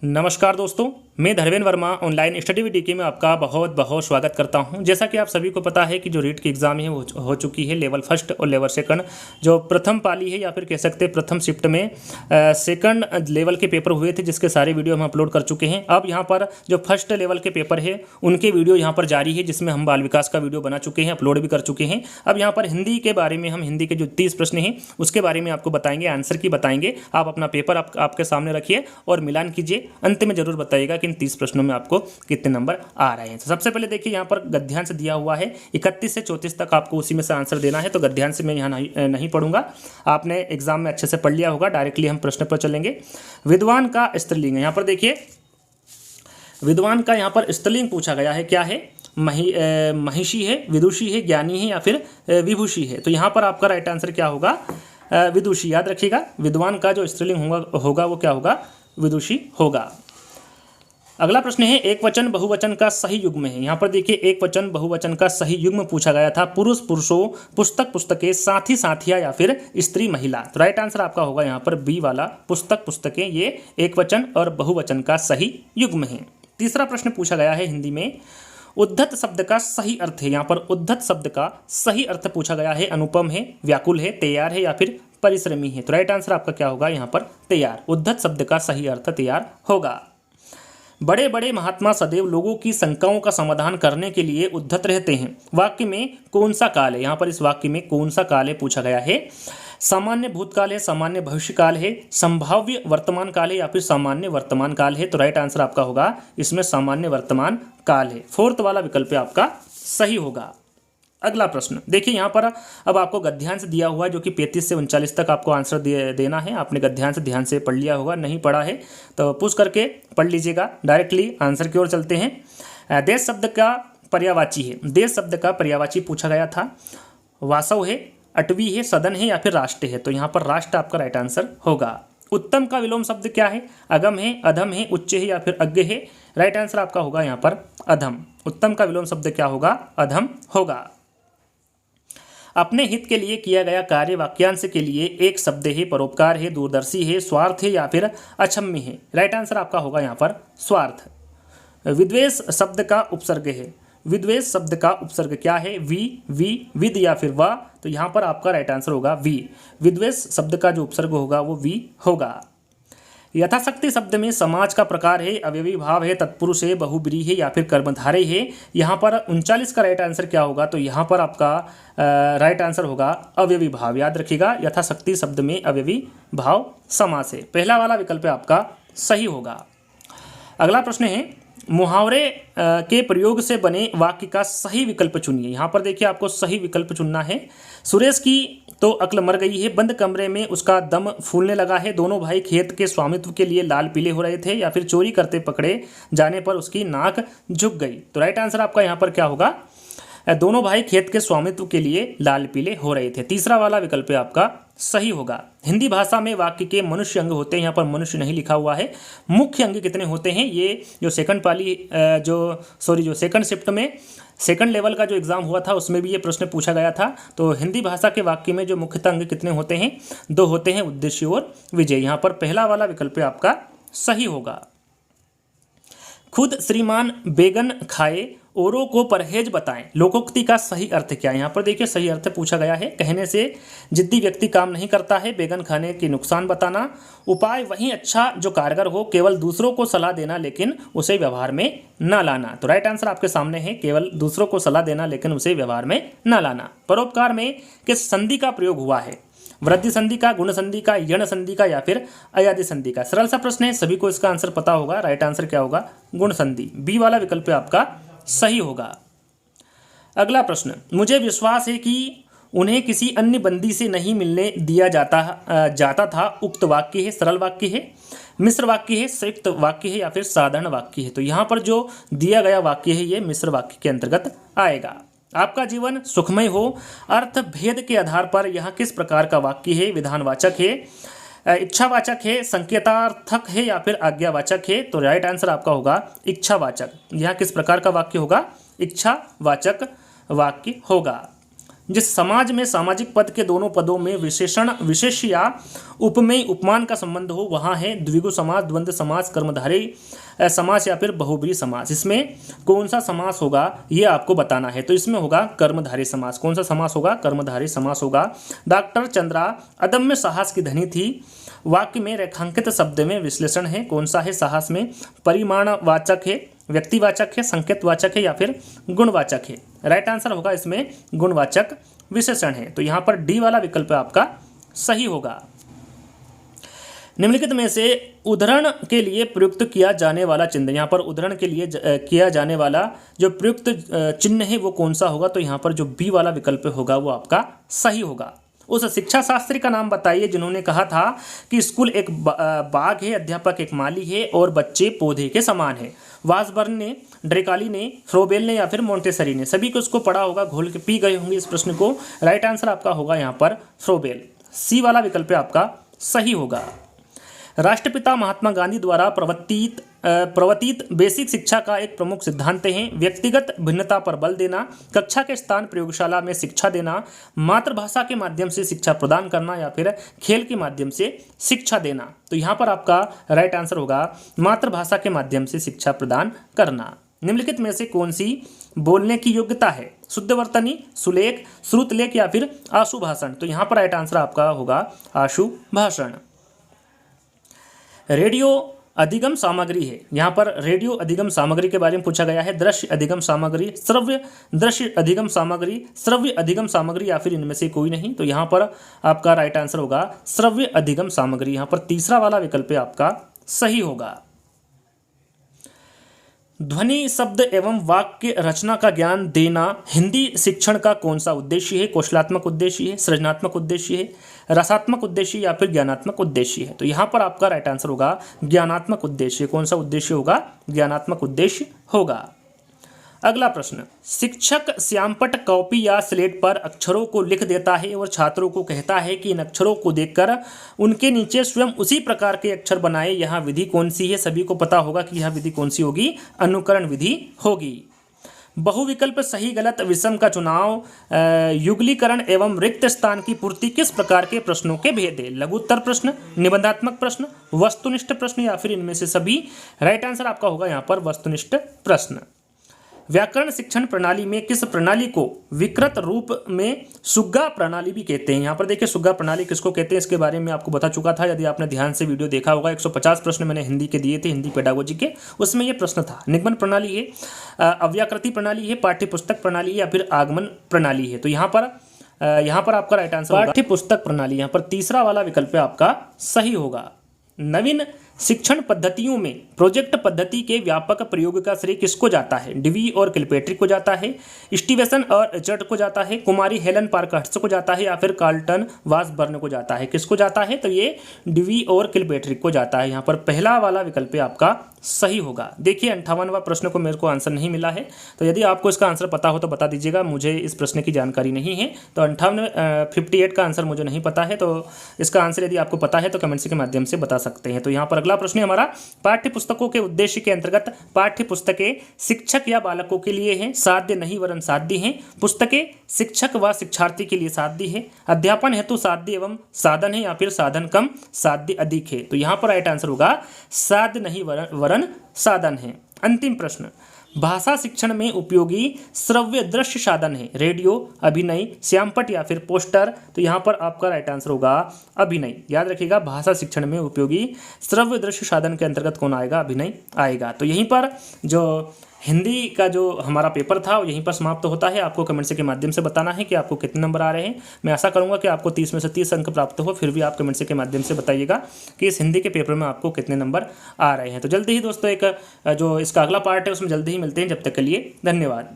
नमस्कार दोस्तों, मैं Dharmendra Verma online study with DK में आपका बहुत बहुत स्वागत करता हूं। जैसा कि आप सभी को पता है कि जो रीट की एग्ज़ाम है वो हो चुकी है। लेवल फर्स्ट और लेवल सेकंड जो प्रथम पाली है या फिर कह सकते हैं प्रथम शिफ्ट में सेकंड लेवल के पेपर हुए थे, जिसके सारे वीडियो हम अपलोड कर चुके हैं। अब यहाँ पर जो फर्स्ट लेवल के पेपर है उनके वीडियो यहाँ पर जारी है, जिसमें हम बाल विकास का वीडियो बना चुके हैं, अपलोड भी कर चुके हैं। अब यहाँ पर हिंदी के बारे में हम हिंदी के जो 30 प्रश्न हैं उसके बारे में आपको बताएंगे, आंसर की बताएंगे। आप अपना पेपर आपके सामने रखिए और मिलान कीजिए। अंत में जरूर बताइएगा कि इन 30 प्रश्नों में आपको कितने नंबर आ रहे हैं। तो सबसे पहले देखिए, यहाँ पर गद्यांश दिया हुआ है 31 से 34 तक, आपको उसी में से आंसर देना है। तो गद्यांश में यहाँ नहीं पढ़ूंगा, आपने एग्जाम में अच्छे से पढ़ लिया होगा। डायरेक्टली हम प्रश्न पर चलेंगे। विद्वान का स्त्रीलिंग, यहाँ पर देखिए विद्वान का यहाँ पर स्त्रीलिंग पूछा गया है। क्या है? महिषी है, विदुषी है, ज्ञानी है या फिर विभूषी है। तो यहाँ पर आपका राइट आंसर क्या होगा? विदुषी। याद रखिएगा, विद्वान का जो स्त्रीलिंग होगा वो क्या होगा? विदुषी होगा। अगला प्रश्न है, एक वचन बहुवचन का सही युग्म है। यहाँ पर देखिए, एक वचन बहुवचन का सही युग्म पूछा गया था। पुरुष पुरुषों, पुस्तक पुस्तकें, साथी साथिया या फिर स्त्री महिला। तो राइट आंसर आपका होगा यहाँ पर बी वाला, पुस्तक पुस्तकें। ये एक वचन और बहुवचन का सही युग्म है। तीसरा प्रश्न पूछा गया है हिंदी में, उद्धत शब्द का सही अर्थ है। यहाँ पर उद्धत शब्द का सही अर्थ पूछा गया है। अनुपम है, व्याकुल है, तैयार है या फिर परिश्रमी है। तो राइट आंसर आपका क्या होगा यहाँ पर? तैयार। उद्धत शब्द का सही अर्थ तैयार होगा। बड़े बड़े महात्मा सदैव लोगों की शंकाओं का समाधान करने के लिए उद्धत रहते हैं। वाक्य में कौन सा काल है? यहाँ पर इस वाक्य में कौन सा काल है पूछा गया है। सामान्य भूतकाल है, सामान्य भविष्यकाल है, संभाव्य वर्तमान काल है या फिर सामान्य वर्तमान काल है। तो राइट आंसर आपका होगा इसमें सामान्य वर्तमान काल है। फोर्थ वाला विकल्प आपका सही होगा। अगला प्रश्न देखिए, यहाँ पर अब आपको गद्यांश दिया हुआ है जो कि 35 से 39 तक आपको आंसर देना है। आपने गद्यांश ध्यान से पढ़ लिया होगा, नहीं पढ़ा है तो पुश करके पढ़ लीजिएगा। डायरेक्टली आंसर की ओर चलते हैं। देश शब्द का पर्यायवाची है। देश शब्द का पर्यायवाची पूछा गया था। वासव है, अटवी है, सदन है या फिर राष्ट्र है। तो यहाँ पर राष्ट्र आपका राइट आंसर होगा। उत्तम का विलोम शब्द क्या है? अगम है, अधम है, उच्च है या फिर अज्ञ है। राइट आंसर आपका होगा यहाँ पर अधम। उत्तम का विलोम शब्द क्या होगा? अधम होगा। अपने हित के लिए किया गया कार्य वाक्यांश के लिए एक शब्द है, परोपकार है, दूरदर्शी है, स्वार्थ है या फिर अक्षम्य है। राइट आंसर आपका होगा यहाँ पर स्वार्थ। विद्वेष शब्द का उपसर्ग है। विद्वेष शब्द का उपसर्ग क्या है? वी, विद या फिर वा। तो यहाँ पर आपका राइट आंसर होगा वी। विद्वेष शब्द का जो उपसर्ग होगा वो वी होगा। यथाशक्ति शब्द में समाज का प्रकार है, अवयवी भाव है, तत्पुरुष है, बहुब्रीहि है या फिर कर्मधारय है। यहाँ पर 39 का राइट आंसर क्या होगा? तो यहाँ पर आपका राइट आंसर होगा अवयवी भाव। याद रखिएगा, यथाशक्ति शब्द में अवयवी भाव समास है। पहला वाला विकल्प आपका सही होगा। अगला प्रश्न है, मुहावरे के प्रयोग से बने वाक्य का सही विकल्प चुनिए। यहाँ पर देखिए, आपको सही विकल्प चुनना है। सुरेश की तो अक्ल मर गई है, बंद कमरे में उसका दम फूलने लगा है, दोनों भाई खेत के स्वामित्व के लिए लाल पीले हो रहे थे या फिर चोरी करते पकड़े जाने पर उसकी नाक झुक गई। तो राइट आंसर आपका यहाँ पर क्या होगा? दोनों भाई खेत के स्वामित्व के लिए लाल पीले हो रहे थे। तीसरा वाला विकल्प आपका सही होगा। हिंदी भाषा में वाक्य के मनुष्य अंग होते हैं। यहाँ पर मनुष्य नहीं लिखा हुआ है। मुख्य अंग कितने होते हैं? ये जो सेकंड शिफ्ट में सेकंड लेवल का जो एग्जाम हुआ था उसमें भी ये प्रश्न पूछा गया था। तो हिंदी भाषा के वाक्य में जो मुख्यतः अंग कितने होते हैं? 2 होते हैं, उद्देश्य और विजय। यहाँ पर पहला वाला विकल्प आपका सही होगा। खुद श्रीमान बैगन खाए, औरों को परहेज बताएं। लोकोक्ति का सही अर्थ क्या है? यहाँ पर देखिए, सही अर्थ पूछा गया है। कहने से जिद्दी व्यक्ति काम नहीं करता है, बैगन खाने के नुकसान बताना। उपाय वही अच्छा जो कारगर हो, केवल दूसरों को सलाह देना लेकिन उसे व्यवहार में न लाना। तो राइट आंसर आपके सामने है, केवल दूसरों को सलाह देना लेकिन उसे व्यवहार में न लाना। परोपकार में किस संधि का प्रयोग हुआ है? वृद्धि संधि का, गुण संधि का, यण संधि का या फिर अयादि संधि का। सरल सा प्रश्न है, सभी को इसका आंसर पता होगा। राइट आंसर क्या होगा? गुण संधि। बी वाला विकल्प आपका सही होगा। अगला प्रश्न, मुझे विश्वास है कि उन्हें किसी अन्य बंदी से नहीं मिलने दिया जाता था। उक्त वाक्य है, सरल वाक्य है, मिश्र वाक्य है, संयुक्त वाक्य है या फिर साधारण वाक्य है। तो यहाँ पर जो दिया गया वाक्य है ये मिश्र वाक्य के अंतर्गत आएगा। आपका जीवन सुखमय हो, अर्थ भेद के आधार पर यहाँ किस प्रकार का वाक्य है? विधानवाचक है, इच्छावाचक है, संकेतार्थक है या फिर आज्ञावाचक है। तो राइट आंसर आपका होगा इच्छावाचक। यहाँ किस प्रकार का वाक्य होगा? इच्छावाचक वाक्य होगा। जिस समाज में सामाजिक पद के दोनों पदों में विशेषण विशेष या उपमेय उपमान का संबंध हो वहाँ है द्विगु समास, द्वंद्व समास, कर्मधारय समास या फिर बहुब्रीहि समास। इसमें कौन सा समास होगा ये आपको बताना है। तो इसमें होगा कर्मधारय समास। कौन सा समास होगा? कर्मधारय समास होगा। डॉक्टर चंद्रा अदम्य साहस की धनी थी। वाक्य में रेखांकित शब्द में विश्लेषण है। कौन सा है? साहस में परिमाणवाचक है, व्यक्तिवाचक है, संकेतवाचक है या फिर गुणवाचक है? राइट आंसर होगा इसमें गुणवाचक विशेषण है। तो यहाँ पर डी वाला विकल्प आपका सही होगा। निम्नलिखित में से उद्धरण के लिए प्रयुक्त किया जाने वाला चिन्ह, यहाँ पर उद्धरण के लिए किया जाने वाला जो प्रयुक्त चिन्ह है वो कौन सा होगा? तो यहाँ पर जो बी वाला विकल्प होगा वो आपका सही होगा। उस शिक्षा शास्त्री का नाम बताइए जिन्होंने कहा था कि स्कूल एक बाग है, अध्यापक एक माली है और बच्चे पौधे के समान है। वासबर्न ने, ड्रेकाली ने, फ्रोबेल ने या फिर मोंटेसरी ने? सभी को इसको पढ़ा होगा, घोल के पी गए होंगे इस प्रश्न को। राइट आंसर आपका होगा यहाँ पर फ्रोबेल। सी वाला विकल्प आपका सही होगा। राष्ट्रपिता महात्मा गांधी द्वारा प्रवर्तित बेसिक शिक्षा का एक प्रमुख सिद्धांत है व्यक्तिगत भिन्नता पर बल देना, कक्षा के स्थान प्रयोगशाला में शिक्षा देना, मातृभाषा के माध्यम से शिक्षा प्रदान करना या फिर खेल के माध्यम से शिक्षा देना। तो यहाँ पर आपका राइट आंसर होगा मातृभाषा के माध्यम से शिक्षा प्रदान करना। निम्नलिखित में से कौन सी बोलने की योग्यता है? शुद्धवर्तनी, सुलेख, श्रुतलेख या फिर आशु भाषण? तो यहाँ पर राइट आंसर आपका होगा आशु भाषण। रेडियो अधिगम सामग्री है। यहाँ पर रेडियो अधिगम सामग्री के बारे में पूछा गया है। दृश्य अधिगम सामग्री, श्रव्य दृश्य अधिगम सामग्री, श्रव्य अधिगम सामग्री या फिर इनमें से कोई नहीं? तो यहाँ पर आपका राइट आंसर होगा श्रव्य अधिगम सामग्री। यहाँ पर तीसरा वाला विकल्प आपका सही होगा। ध्वनि, शब्द एवं वाक्य रचना का ज्ञान देना हिंदी शिक्षण का कौन सा उद्देश्य है? कौशलात्मक उद्देश्य है, सृजनात्मक उद्देश्य है, रसात्मक उद्देश्य या फिर ज्ञानात्मक उद्देश्य है? तो यहाँ पर आपका राइट आंसर होगा ज्ञानात्मक उद्देश्य। कौन सा उद्देश्य होगा? ज्ञानात्मक उद्देश्य होगा। अगला प्रश्न, शिक्षक श्यामपट्ट कॉपी या स्लेट पर अक्षरों को लिख देता है और छात्रों को कहता है कि इन अक्षरों को देखकर उनके नीचे स्वयं उसी प्रकार के अक्षर बनाए। यहाँ विधि कौन सी है? सभी को पता होगा कि यह विधि कौन सी होगी? अनुकरण विधि होगी। बहुविकल्प सही गलत विषम का चुनाव, युगलीकरण एवं रिक्त स्थान की पूर्ति किस प्रकार के प्रश्नों के भेद है? लघुत्तर प्रश्न, निबंधात्मक प्रश्न, वस्तुनिष्ठ प्रश्न या फिर इनमें से सभी? राइट आंसर आपका होगा यहाँ पर वस्तुनिष्ठ प्रश्न। व्याकरण शिक्षण प्रणाली में किस प्रणाली को विकृत रूप में सुग्गा प्रणाली भी कहते हैं? यहाँ पर देखिए सुग्गा प्रणाली किसको कहते हैं इसके बारे में आपको बता चुका था। यदि आपने ध्यान से वीडियो देखा होगा 150 प्रश्न मैंने हिंदी के दिए थे, हिंदी पेडागोजी के, उसमें ये प्रश्न था। निगमन प्रणाली है, अव्याकृति प्रणाली है, पाठ्य पुस्तक प्रणाली है या फिर आगमन प्रणाली है? तो यहाँ पर आपका राइट आंसर पाठ्य पुस्तक प्रणाली। यहाँ पर तीसरा वाला विकल्प आपका सही होगा। नवीन शिक्षण पद्धतियों में प्रोजेक्ट पद्धति के व्यापक प्रयोग का श्रेय किसको जाता है? डिवी और किलपेट्रिक को जाता है, स्टीवेसन और रिचर्ड को जाता है, कुमारी हेलन पार्कहर्स्ट को जाता है या फिर कार्लटन वासबर्न को जाता है? किसको जाता है? तो ये डिवी और किलपेट्रिक को जाता है। यहाँ पर पहला वाला विकल्प आपका सही होगा। देखिए 58वां प्रश्न को मेरे को आंसर नहीं मिला है, तो यदि आपको इसका आंसर पता हो तो बता दीजिएगा, मुझे इस प्रश्न की जानकारी नहीं है। तो 58 का आंसर मुझे नहीं पता है, तो इसका आंसर यदि आपको पता है तो कमेंट्स के माध्यम से बता सकते हैं। तो यहाँ पर अगला प्रश्न हमारा पाठ्य पुस्तकों के उद्देश्य के अंतर्गत पाठ्य पुस्तकें शिक्षक या बालकों के लिए हैं, साध्य नहीं वरन साध्य हैं। पुस्तकें शिक्षक व शिक्षार्थी के लिए साध्य है। अध्यापन हेतु साध्य एवं साधन है या फिर साधन कम साध्य अधिक है? तो यहाँ पर राइट आंसर होगा साध्य नहीं वरन साधन है। अंतिम प्रश्न, भाषा शिक्षण में उपयोगी श्रव्य दृश्य साधन है रेडियो, अभिनय, श्यामपट्ट या फिर पोस्टर? तो यहाँ पर आपका राइट आंसर होगा अभिनय। याद रखिएगा भाषा शिक्षण में उपयोगी श्रव्य दृश्य साधन के अंतर्गत कौन आएगा? अभिनय आएगा। तो यहीं पर जो हिंदी का जो हमारा पेपर था वो यहीं पर समाप्त होता है। आपको कमेंट्स के माध्यम से बताना है कि आपको कितने नंबर आ रहे हैं। मैं आशा करूंगा कि आपको 30 में से 30 अंक प्राप्त हो, फिर भी आप कमेंट्स के माध्यम से बताइएगा कि इस हिंदी के पेपर में आपको कितने नंबर आ रहे हैं। तो जल्दी ही दोस्तों एक जो इसका अगला पार्ट है उसमें जल्दी ही मिलते हैं। जब तक के लिए धन्यवाद।